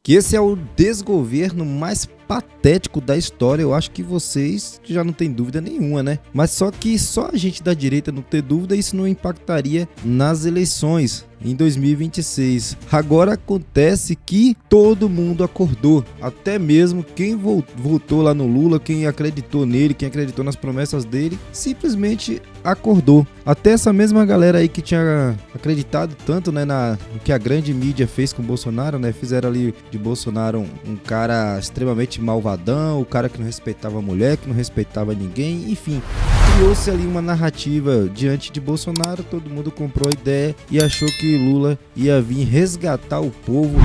que esse é o desgoverno mais patético da história. Eu acho que vocês já não tem dúvida nenhuma, né? Mas só que só a gente da direita não ter dúvida, isso não impactaria nas eleições em 2026. Agora acontece que todo mundo acordou, até mesmo quem votou lá no Lula, quem acreditou nele, quem acreditou nas promessas dele, simplesmente acordou. Até essa mesma galera aí que tinha acreditado tanto, né, no que a grande mídia fez com o Bolsonaro, né? Fizeram ali de Bolsonaro um cara extremamente malvadão, o cara que não respeitava a mulher, que não respeitava ninguém, enfim. Criou-se ali uma narrativa diante de Bolsonaro, todo mundo comprou a ideia e achou que Lula ia vir resgatar o povo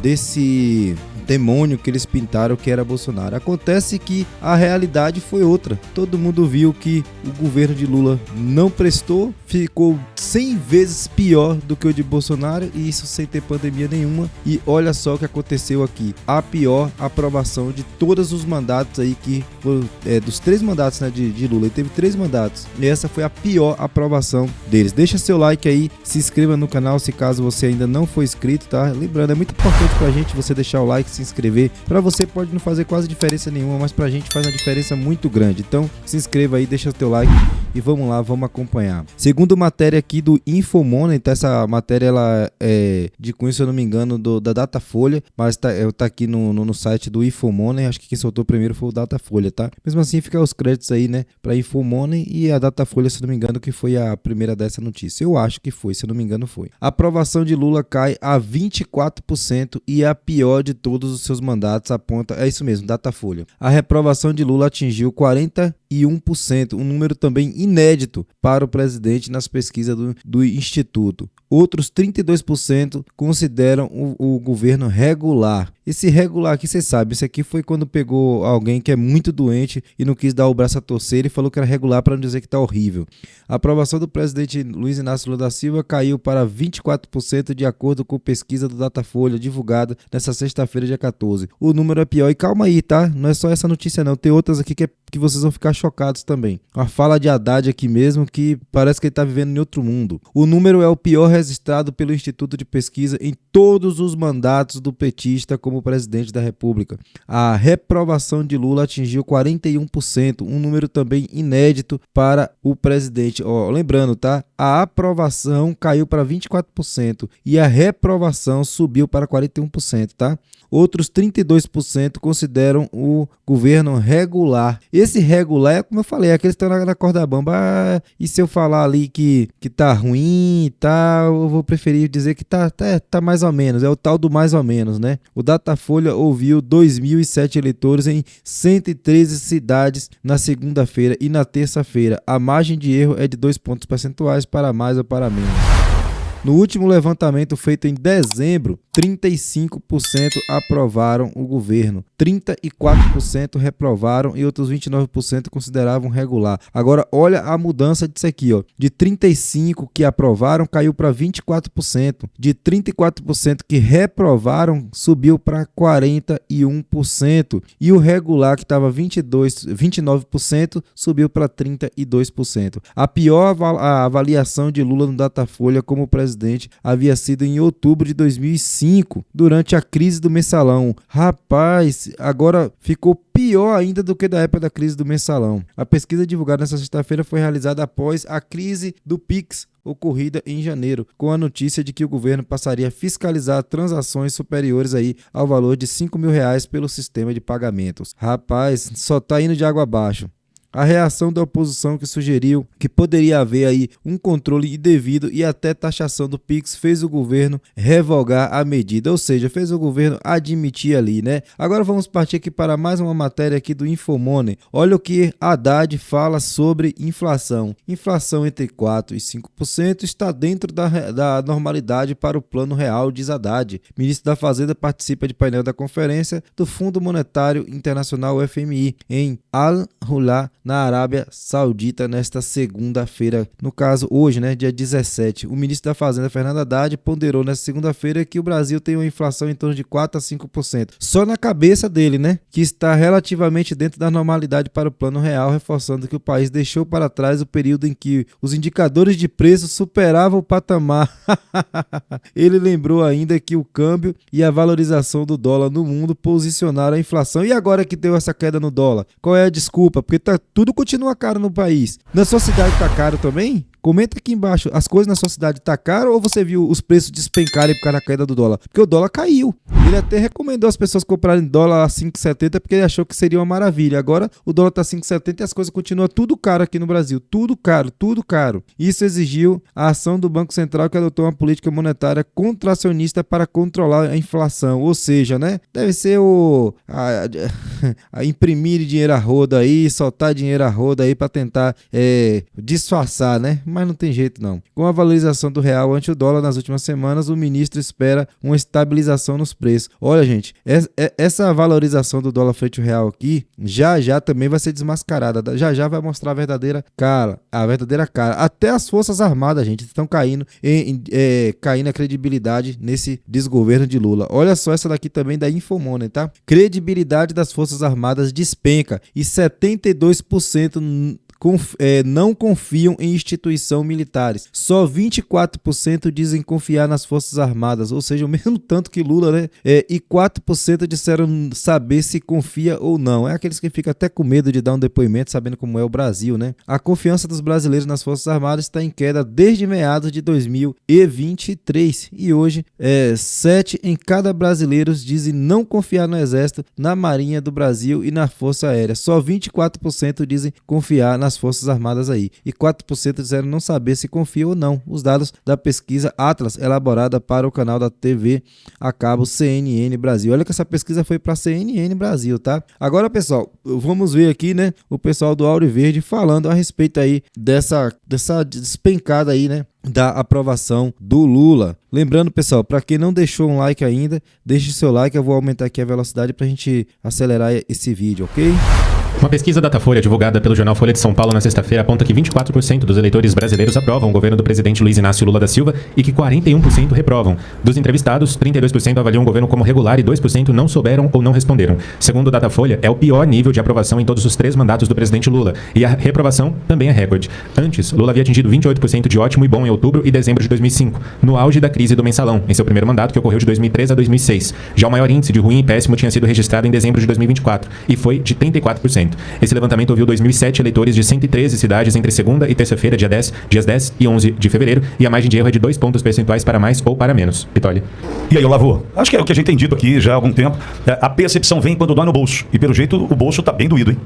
desse demônio que eles pintaram que era Bolsonaro. Acontece que a realidade foi outra. Todo mundo viu que o governo de Lula não prestou, ficou 100 vezes pior do que o de Bolsonaro, e isso sem ter pandemia nenhuma. E olha só o que aconteceu aqui: a pior aprovação de todos os mandatos aí que dos 3 mandatos, né, de Lula. Ele teve 3 mandatos e essa foi a pior aprovação deles. Deixa seu like aí, se inscreva no canal se caso você ainda não for inscrito, tá? Lembrando, é muito importante pra gente você deixar o like, se inscrever. Pra você pode não fazer quase diferença nenhuma, mas pra gente faz uma diferença muito grande. Então se inscreva aí, deixa o teu like e vamos lá, vamos acompanhar. Segundo matéria aqui do Infomoney, tá? Essa matéria ela é de cunho, se eu não me engano, da Datafolha, mas tá aqui no site do Infomoney. Acho que quem soltou primeiro foi o Datafolha, tá? Mesmo assim fica os créditos aí, né, pra Infomoney, e a Datafolha, se eu não me engano, que foi a primeira dessa notícia. Eu acho que foi, se eu não me engano foi. A aprovação de Lula cai a 24% e é a pior de todos os seus mandatos, aponta, é isso mesmo, Datafolha. A reprovação de Lula atingiu 41%, um número também inédito para o presidente nas pesquisas do Instituto. Outros 32% consideram o governo regular. Esse regular aqui, você sabe, esse aqui foi quando pegou alguém que é muito doente e não quis dar o braço a torcer e falou que era regular para não dizer que está horrível. A aprovação do presidente Luiz Inácio Lula da Silva caiu para 24% de acordo com pesquisa do Datafolha divulgada nesta sexta-feira, dia 14. O número é pior, e calma aí, tá? Não é só essa notícia não, tem outras aqui que vocês vão ficar chocados também. Uma fala de Haddad aqui mesmo que parece que ele está vivendo em outro mundo. O número é o pior registrado pelo Instituto de Pesquisa em todos os mandatos do petista como presidente da República. A reprovação de Lula atingiu 41%, um número também inédito para o presidente. Lembrando, tá? A aprovação caiu para 24% e a reprovação subiu para 41%, tá? Outros 32% consideram o governo regular. Esse regular é como eu falei, aqueles que estão na corda bamba. E se eu falar ali que tá ruim e tal, eu vou preferir dizer que tá mais ou menos. É o tal do mais ou menos, né? O Datafolha ouviu 2.007 eleitores em 113 cidades na segunda-feira e na terça-feira. A margem de erro é de 2 pontos percentuais para mais ou para menos. No último levantamento feito em dezembro, 35% aprovaram o governo, 34% reprovaram e outros 29% consideravam regular. Agora, olha a mudança disso aqui, ó. De 35% que aprovaram, caiu para 24%. De 34% que reprovaram, subiu para 41%. E o regular, que estava 29%, subiu para 32%. A pior avaliação de Lula no Datafolha como presidente havia sido em outubro de 2005, durante a crise do mensalão. Rapaz, agora ficou pior ainda do que da época da crise do mensalão. A pesquisa divulgada nesta sexta-feira foi realizada após a crise do Pix, ocorrida em janeiro, com a notícia de que o governo passaria a fiscalizar transações superiores aí ao valor de R$5.000 pelo sistema de pagamentos. Rapaz, só tá indo de água abaixo. A reação da oposição, que sugeriu que poderia haver aí um controle indevido e até taxação do Pix, fez o governo revogar a medida, ou seja, fez o governo admitir ali, né? Agora vamos partir aqui para mais uma matéria aqui do Infomoney. Olha o que Haddad fala sobre inflação. Inflação entre 4% e 5% está dentro da normalidade para o Plano Real, diz Haddad. Ministro da Fazenda participa de painel da Conferência do Fundo Monetário Internacional, FMI, em Al-Hulá, na Arábia Saudita nesta segunda-feira, no caso hoje, né, dia 17. O ministro da Fazenda, Fernando Haddad, ponderou nesta segunda-feira que o Brasil tem uma inflação em torno de 4 a 5%. Só na cabeça dele, né, que está relativamente dentro da normalidade para o Plano Real, reforçando que o país deixou para trás o período em que os indicadores de preço superavam o patamar. Ele lembrou ainda que o câmbio e a valorização do dólar no mundo posicionaram a inflação. E agora que deu essa queda no dólar, qual é a desculpa? Porque tudo continua caro no país. Na sua cidade tá caro também? Comenta aqui embaixo, as coisas na sua cidade tá caro ou você viu os preços despencarem por causa da queda do dólar? Porque o dólar caiu. Ele até recomendou as pessoas comprarem dólar a 5,70 porque ele achou que seria uma maravilha. Agora o dólar tá 5,70 e as coisas continuam tudo caro aqui no Brasil. Tudo caro, tudo caro. Isso exigiu a ação do Banco Central, que adotou uma política monetária contracionista para controlar a inflação. Ou seja, né? Deve ser a imprimir dinheiro a roda aí, soltar dinheiro a roda aí para tentar disfarçar, né? Mas não tem jeito não. Com a valorização do real ante o dólar nas últimas semanas, o ministro espera uma estabilização nos preços. Olha, gente, essa valorização do dólar frente ao real aqui, já também vai ser desmascarada. Já vai mostrar a verdadeira cara. Até as Forças Armadas, gente, estão caindo a credibilidade nesse desgoverno de Lula. Olha só essa daqui também da Infomoney, tá? Credibilidade das Forças Armadas despenca e 72% não confiam em instituições militares. Só 24% dizem confiar nas Forças Armadas, ou seja, o mesmo tanto que Lula, né? E 4% disseram saber se confia ou não. É aqueles que ficam até com medo de dar um depoimento, sabendo como é o Brasil, né? A confiança dos brasileiros nas Forças Armadas está em queda desde meados de 2023. E hoje, 7 em cada brasileiro dizem não confiar no Exército, na Marinha do Brasil e na Força Aérea. Só 24% dizem confiar nas Forças Armadas aí. E 4% disseram não saber se confia ou não. Os dados da pesquisa Atlas, elaborada para o canal da TV a cabo CNN Brasil. Olha que essa pesquisa foi para CNN Brasil, tá? Agora, pessoal, vamos ver aqui, né, o pessoal do Auriverde falando a respeito aí dessa despencada aí, né, da aprovação do Lula. Lembrando, pessoal, para quem não deixou um like ainda, deixe seu like, eu vou aumentar aqui a velocidade para a gente acelerar esse vídeo, ok? Uma pesquisa Datafolha divulgada pelo jornal Folha de São Paulo na sexta-feira aponta que 24% dos eleitores brasileiros aprovam o governo do presidente Luiz Inácio Lula da Silva e que 41% reprovam. Dos entrevistados, 32% avaliam o governo como regular e 2% não souberam ou não responderam. Segundo o Datafolha, é o pior nível de aprovação em todos os 3 mandatos do presidente Lula. E a reprovação também é recorde. Antes, Lula havia atingido 28% de ótimo e bom em outubro e dezembro de 2005, no auge da crise do mensalão, em seu primeiro mandato, que ocorreu de 2003 a 2006. Já o maior índice de ruim e péssimo tinha sido registrado em dezembro de 2024 e foi de 34%. Esse levantamento ouviu 2.007 eleitores de 113 cidades entre segunda e terça-feira, dias 10 e 11 de fevereiro, e a margem de erro é de 2 pontos percentuais para mais ou para menos. Pitoli. E aí, Olavo? Acho que é o que a gente tem dito aqui já há algum tempo. A percepção vem quando dói no bolso. E pelo jeito o bolso está bem doído, hein?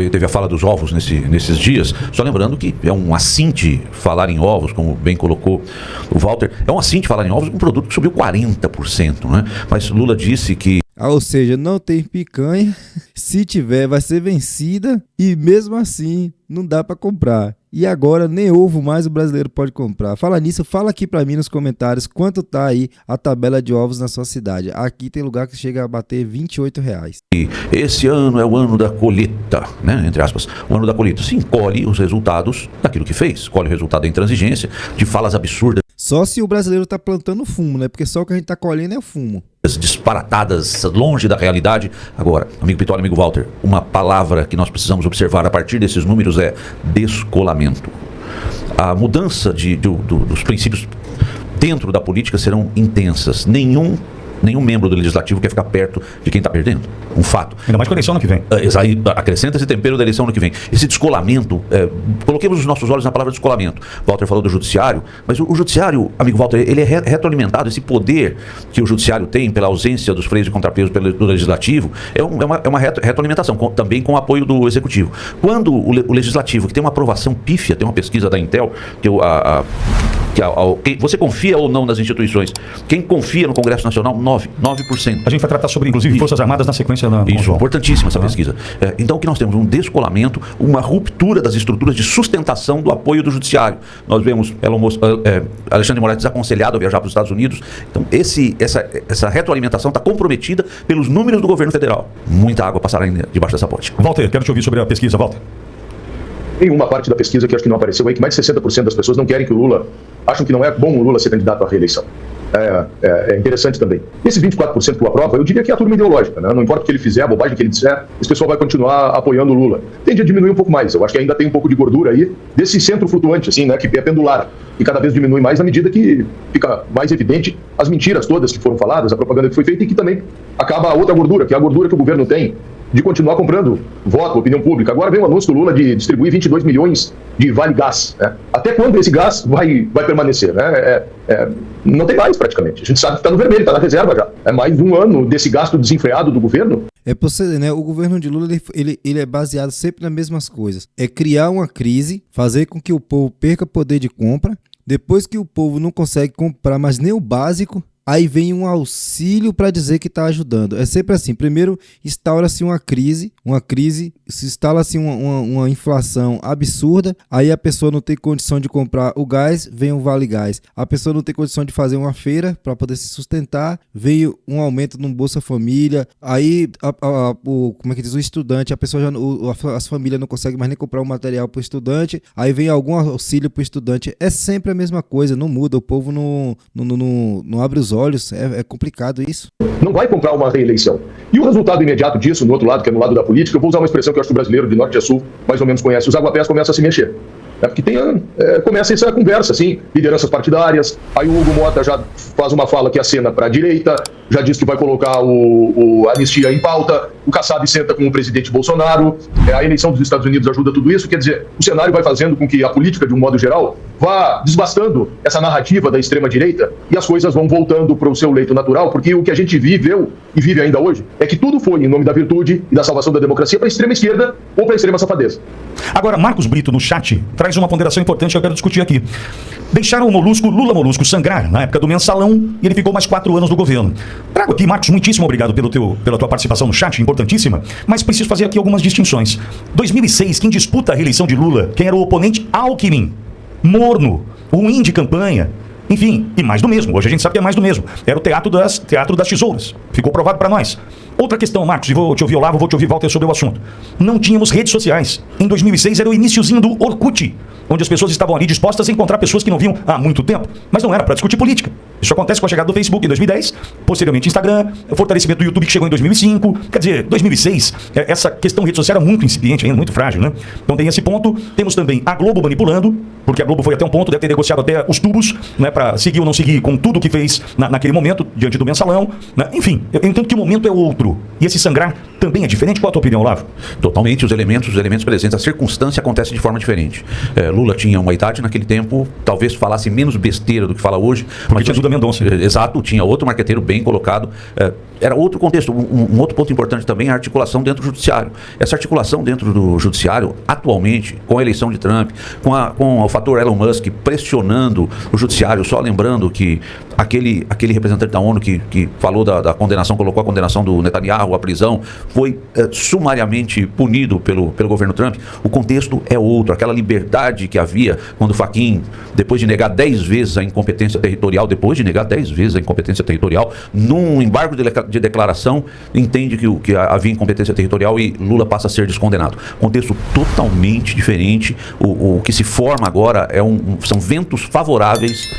Teve a fala dos ovos nesses dias. Só lembrando que é um assinte falar em ovos, como bem colocou o Walter. É um assinte falar em ovos, um produto que subiu 40%, né? Mas Lula disse que ou seja, não tem picanha, se tiver vai ser vencida e mesmo assim não dá para comprar. E agora nem ovo mais o brasileiro pode comprar. Fala nisso, fala aqui para mim nos comentários quanto tá aí a tabela de ovos na sua cidade. Aqui tem lugar que chega a bater R$28. Esse ano é o ano da colheita, né? Entre aspas, o ano da colheita. Sim, colhe os resultados daquilo que fez. Colhe o resultado da intransigência, de falas absurdas. Só se o brasileiro tá plantando fumo, né? Porque só o que a gente tá colhendo é o fumo. Disparatadas, longe da realidade. Agora, amigo Pitoli, amigo Walter, uma palavra que nós precisamos observar a partir desses números é descolamento. A mudança dos princípios dentro da política serão intensas. Nenhum membro do Legislativo quer ficar perto de quem está perdendo. Um fato. Ainda mais com a eleição ano que vem. Acrescenta esse tempero da eleição ano que vem. Esse descolamento, coloquemos os nossos olhos na palavra descolamento. Walter falou do judiciário, mas o judiciário, amigo Walter, ele é retroalimentado. Esse poder que o judiciário tem pela ausência dos freios e contrapesos do Legislativo é uma retroalimentação, também com o apoio do Executivo. Quando o Legislativo, que tem uma aprovação pífia, tem uma pesquisa da Intel, você confia ou não nas instituições? Quem confia no Congresso Nacional? 9%. A gente vai tratar sobre, inclusive, Forças Armadas na sequência da... Isso, importantíssima essa pesquisa. Então, o que nós temos? Um descolamento, uma ruptura das estruturas de sustentação do apoio do judiciário. Nós vemos Alexandre de Moraes desaconselhado a viajar para os Estados Unidos. Então, essa retroalimentação está comprometida pelos números do governo federal. Muita água passará debaixo dessa ponte. Walter, quero te ouvir sobre a pesquisa, Walter. Tem uma parte da pesquisa que acho que não apareceu aí, que mais de 60% das pessoas não querem que o Lula, acham que não é bom o Lula ser candidato à reeleição. É interessante também. Esses 24% que o aprova, eu diria que é a turma ideológica, né? Não importa o que ele fizer, a bobagem que ele disser, esse pessoal vai continuar apoiando o Lula. Tende a diminuir um pouco mais. Eu acho que ainda tem um pouco de gordura aí desse centro flutuante, assim, né? Que é pendular. E cada vez diminui mais à medida que fica mais evidente as mentiras todas que foram faladas, a propaganda que foi feita, e que também acaba a outra gordura, que é a gordura que o governo tem de continuar comprando voto, opinião pública. Agora vem o anúncio do Lula de distribuir 22 milhões de Vale Gás, né? Até quando esse gás vai permanecer, né? Não tem mais, praticamente. A gente sabe que está no vermelho, está na reserva já. É mais um ano desse gasto desenfreado do governo. Né? O governo de Lula ele é baseado sempre nas mesmas coisas. É criar uma crise, fazer com que o povo perca poder de compra. Depois que o povo não consegue comprar mais nem o básico, aí vem um auxílio para dizer que está ajudando. É sempre assim. Primeiro instaura-se uma crise, se instala-se uma inflação absurda, aí a pessoa não tem condição de comprar o gás, vem o Vale Gás. A pessoa não tem condição de fazer uma feira para poder se sustentar, veio um aumento no Bolsa Família, aí como é que diz, o estudante, a pessoa as famílias não conseguem mais nem comprar um material para o estudante, aí vem algum auxílio para o estudante. É sempre a mesma coisa, não muda, o povo não abre os olhos, é complicado isso. Não vai comprar uma reeleição. E o resultado imediato disso, no outro lado, que é no lado da política, eu vou usar uma expressão que eu acho que o brasileiro de norte a sul mais ou menos conhece: os aguapés começam a se mexer. Porque começa essa conversa, assim, lideranças partidárias. Aí o Hugo Mota já faz uma fala que acena para a direita, já diz que vai colocar a anistia em pauta. O Kassab senta com o presidente Bolsonaro. A eleição dos Estados Unidos ajuda tudo isso. Quer dizer, o cenário vai fazendo com que a política, de um modo geral, vá desbastando essa narrativa da extrema-direita e as coisas vão voltando para o seu leito natural, porque o que a gente viveu e vive ainda hoje é que tudo foi em nome da virtude e da salvação da democracia para a extrema-esquerda ou para a extrema-safadeza. Agora, Marcos Brito, no chat, traz uma ponderação importante que eu quero discutir aqui. Deixaram o Lula Molusco sangrar na época do mensalão e ele ficou mais 4 anos no governo. Trago aqui, Marcos, muitíssimo obrigado pela tua participação no chat, importantíssima, mas preciso fazer aqui algumas distinções. 2006, quem disputa a reeleição de Lula, quem era o oponente? Alckmin, morno, ruim de campanha, enfim, e mais do mesmo. Hoje a gente sabe que é mais do mesmo. Era o Teatro das Tesouras. Ficou provado para nós. Outra questão, Marcos, e vou te ouvir, Olavo, vou te ouvir, Walter, sobre o assunto. Não tínhamos redes sociais. Em 2006 era o iniciozinho do Orkut, onde as pessoas estavam ali dispostas a encontrar pessoas que não viam há muito tempo, mas não era para discutir política. Isso acontece com a chegada do Facebook em 2010, posteriormente Instagram, o fortalecimento do YouTube que chegou em 2005. Quer dizer, 2006, essa questão rede social era muito incipiente ainda, muito frágil, né? Então tem esse ponto. Temos também a Globo manipulando, porque a Globo foi até um ponto, deve ter negociado até os tubos, né, para seguir ou não seguir com tudo que fez naquele momento, diante do mensalão, né? Enfim, eu entendo que o momento é outro. E esse sangrar também é diferente. Qual a tua opinião, Olavo? Totalmente, os elementos presentes, a circunstância acontece de forma diferente. Lula tinha uma idade naquele tempo, talvez falasse menos besteira do que fala hoje. Porque tinha Duda Mendonça. Exato, tinha outro marqueteiro bem colocado. Era outro contexto. Um outro ponto importante também é a articulação dentro do judiciário. Essa articulação dentro do judiciário, atualmente, com a eleição de Trump, com o fator Elon Musk pressionando o judiciário, só lembrando que aquele representante da ONU que falou da condenação, colocou a condenação do Netanyahu, a prisão, foi sumariamente punido pelo governo Trump. O contexto é outro. Aquela liberdade que havia quando o Fachin, depois de negar 10 vezes a incompetência territorial, num embargo de declaração, entende que havia incompetência territorial e Lula passa a ser descondenado. Contexto totalmente diferente. O que se forma agora são ventos favoráveis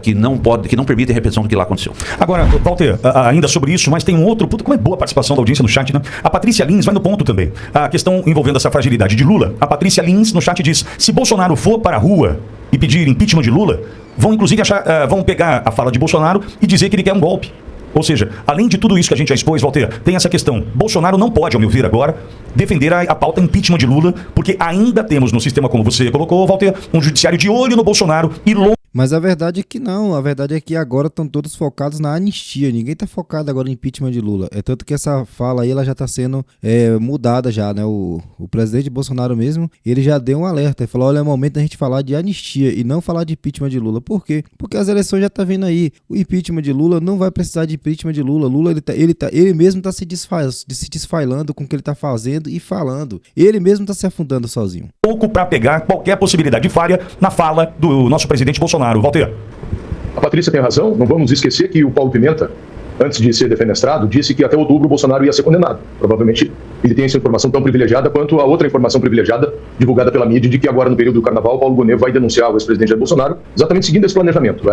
que não permitem a repetição do que lá aconteceu. Agora, Walter, ainda sobre isso, mas tem um outro ponto. Como é boa a participação da audiência no chat, né? A Patrícia Lins vai no ponto também. A questão envolvendo essa fragilidade de Lula. A Patrícia Lins no chat diz: se Bolsonaro for para a rua e pedir impeachment de Lula, vão inclusive vão pegar a fala de Bolsonaro e dizer que ele quer um golpe. Ou seja, além de tudo isso que a gente já expôs, Walter, tem essa questão. Bolsonaro não pode, ao meu ver agora, defender a pauta impeachment de Lula, porque ainda temos no sistema, como você colocou, Walter, um judiciário de olho no Bolsonaro e Mas a verdade é que não, a verdade é que agora estão todos focados na anistia, ninguém está focado agora no impeachment de Lula, é tanto que essa fala aí ela já está sendo mudada já, né, o presidente Bolsonaro mesmo, ele já deu um alerta, ele falou, olha, é o momento da gente falar de anistia e não falar de impeachment de Lula. Por quê? Porque as eleições já estão vindo aí, o impeachment de Lula não vai precisar de impeachment de Lula, ele mesmo está se desfailando com o que ele está fazendo e falando, ele mesmo está se afundando sozinho. Pouco para pegar qualquer possibilidade de falha na fala do nosso presidente Bolsonaro. Walter. A Patrícia tem razão, não vamos esquecer que o Paulo Pimenta, antes de ser defenestrado, disse que até outubro o Bolsonaro ia ser condenado. Provavelmente ele tem essa informação tão privilegiada quanto a outra informação privilegiada divulgada pela mídia de que agora, no período do Carnaval, Paulo Gonet vai denunciar o ex-presidente Jair Bolsonaro, exatamente seguindo esse planejamento,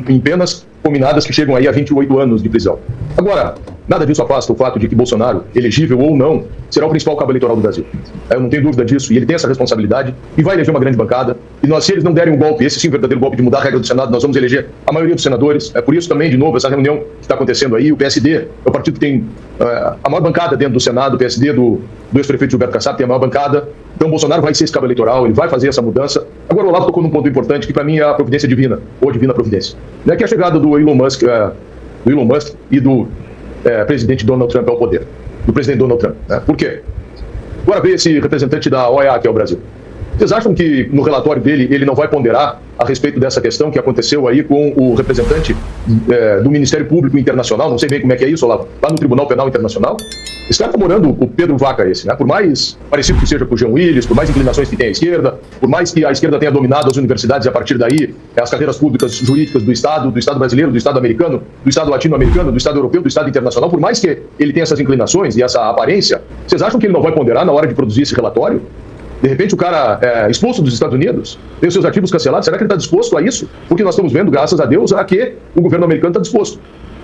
em penas combinadas que chegam aí a 28 anos de prisão. Agora, nada disso afasta o fato de que Bolsonaro, elegível ou não, será o principal cabo eleitoral do Brasil. Eu não tenho dúvida disso, e ele tem essa responsabilidade, e vai eleger uma grande bancada. E nós, se eles não derem um golpe, esse sim, verdadeiro golpe de mudar a regra do Senado, nós vamos eleger a maioria dos senadores. É por isso também, de novo, essa reunião que está acontecendo aí, o PSD é o partido que tem a maior bancada dentro do Senado, o PSD do ex-prefeito Gilberto Kassab tem a maior bancada. Então Bolsonaro vai ser esse cabo eleitoral, ele vai fazer essa mudança. Agora o Olavo tocou num ponto importante, que para mim é a providência divina, ou divina providência. Que é a chegada do Elon Musk e do presidente Donald Trump ao poder. Do presidente Donald Trump. Por quê? Agora veio esse representante da OEA, que é o Brasil. Vocês acham que no relatório dele ele não vai ponderar a respeito dessa questão que aconteceu aí com o representante do Ministério Público Internacional? Não sei bem como é que é isso, lá no Tribunal Penal Internacional. Esse cara está morando o Pedro Vaca, por mais parecido que seja com o Jean Willis, por mais inclinações que tenha a esquerda, por mais que a esquerda tenha dominado as universidades e a partir daí as carreiras públicas jurídicas do Estado brasileiro, do Estado americano, do Estado latino-americano, do Estado europeu, do Estado internacional, por mais que ele tenha essas inclinações e essa aparência, vocês acham que ele não vai ponderar na hora de produzir esse relatório? De repente o cara é expulso dos Estados Unidos, tem os seus ativos cancelados, será que ele está disposto a isso? Porque nós estamos vendo, graças a Deus, a que o governo americano está disposto.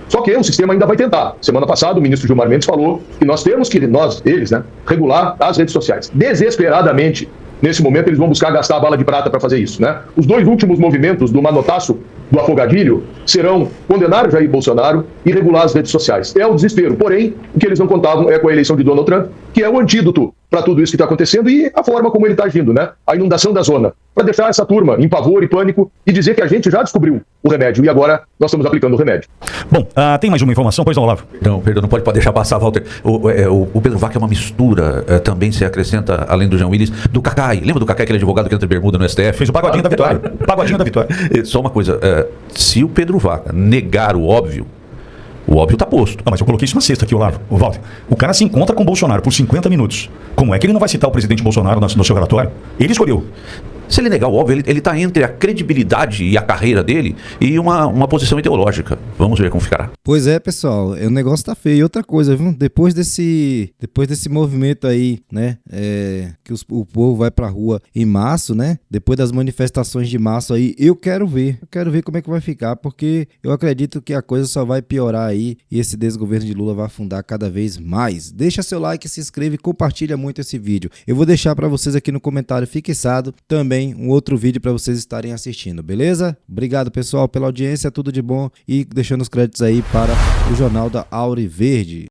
Só que o sistema ainda vai tentar. Semana passada o ministro Gilmar Mendes falou que nós temos que, eles, regular as redes sociais. Desesperadamente, nesse momento, eles vão buscar gastar a bala de prata para fazer isso. Os dois últimos movimentos do manotaço do afogadilho serão condenar Jair Bolsonaro e regular as redes sociais. É o desespero. Porém, o que eles não contavam é com a eleição de Donald Trump, que é o antídoto para tudo isso que está acontecendo e a forma como ele está agindo, a inundação da zona, para deixar essa turma em pavor e pânico e dizer que a gente já descobriu o remédio e agora nós estamos aplicando o remédio. Bom, tem mais uma informação? Pois não, Olavo? Perdão, não pode deixar passar, Walter. O Pedro Vaca é uma mistura, também se acrescenta, além do Jean Willis, do Cacai. Lembra do Cacai, aquele advogado que entra de bermuda no STF? Fez o pagodinho da vitória. Pagodinho da vitória. Só uma coisa, se o Pedro Vaca negar o óbvio está posto. Mas eu coloquei isso na sexta aqui, Olavo. O Walter. O cara se encontra com o Bolsonaro por 50 minutos. Como é que ele não vai citar o presidente Bolsonaro no seu relatório? Ele escolheu. Se ele negar o óbvio, ele está entre a credibilidade e a carreira dele e uma posição ideológica. Vamos ver como ficará. Pois é, pessoal, o negócio tá feio. E outra coisa, viu? Depois desse movimento aí, que o povo vai pra rua em março, depois das manifestações de março aí, eu quero ver como é que vai ficar, porque eu acredito que a coisa só vai piorar aí e esse desgoverno de Lula vai afundar cada vez mais. Deixa seu like, se inscreve e compartilha muito esse vídeo. Eu vou deixar pra vocês aqui no comentário fixado também um outro vídeo para vocês estarem assistindo, beleza? Obrigado, pessoal, pela audiência, tudo de bom e deixando os créditos aí para o Jornal da Auriverde.